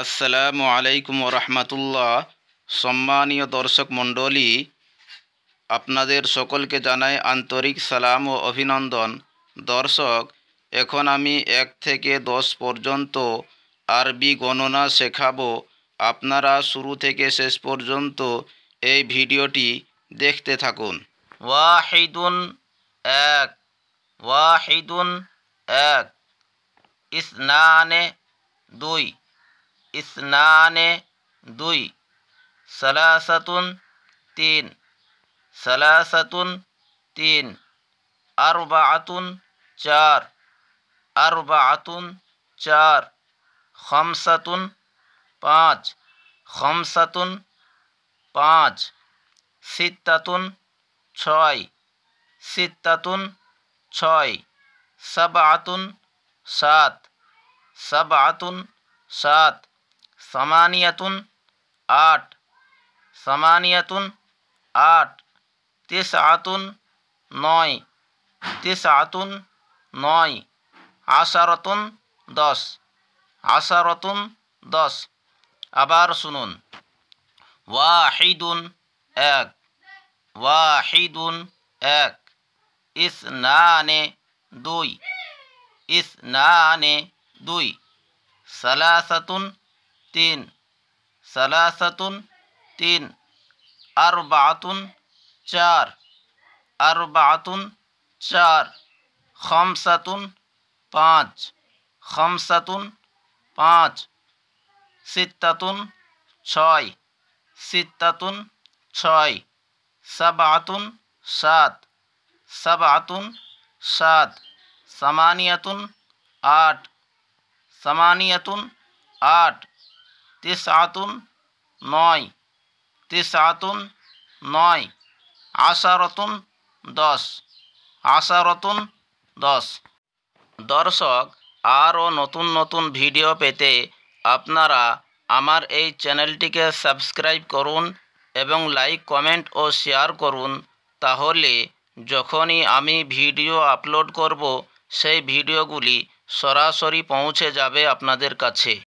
আসসালামু আলাইকুম রহমতুল্লাহ। সম্মানীয় দর্শক মণ্ডলী, আপনাদের সকলকে জানাই আন্তরিক সালাম ও অভিনন্দন। দর্শক, এখন আমি 1 থেকে 10 পর্যন্ত আরবি গণনা শেখাবো। আপনারা শুরু থেকে শেষ পর্যন্ত এই ভিডিওটি দেখতে থাকুন। ওয়াহিদুন এক, ওয়াহিদুন এক। ইসনানে দুই, ইসনানে দুই। সালাসাতুন তিন, সালাসাতুন তিন। আরবাআতুন চার, আরবাআতুন চার। খামসাতুন পাঁচ, খামসাতুন পাঁচ। সিত্তাতুন ছয়, সিত্তাতুন ছয়। সাবআতুন সাত, সাবআতুন সাত। সামানিয়াতুন আট, সামানিয়াতুন আট। তিসআতুন নয়, তিসআতুন নয়। আশারাতুন দশ, আশারাতুন দশ। আবার শুনুন। ওয়াহিদুন এক, ওয়াহিদুন এক। ইসনানে দুই, ইসনানে দুই। সালাসাতুন তিন, সালাসাতুন তিন। আরবাআতুন চার, আরবাআতুন চার। খামসাতুন পাঁচ, খামসাতুন পাঁচ। সিত্তাতুন ছয়, সিত্তাতুন ছয়। সাবআতুন সাত, সাবআতুন সাত। সামানিয়াতুন আট, সামানিয়াতুন আট। তিসআতুন নয়, তিসআতুন নয়। আশারাতুন দশ, আশারাতুন দশ। দর্শক, আরও নতুন নতুন ভিডিও পেতে আপনারা আমার এই চ্যানেলটিকে সাবস্ক্রাইব করুন এবং লাইক, কমেন্ট ও শেয়ার করুন। তাহলে যখনই আমি ভিডিও আপলোড করব, সেই ভিডিওগুলি সরাসরি পৌঁছে যাবে আপনাদের কাছে।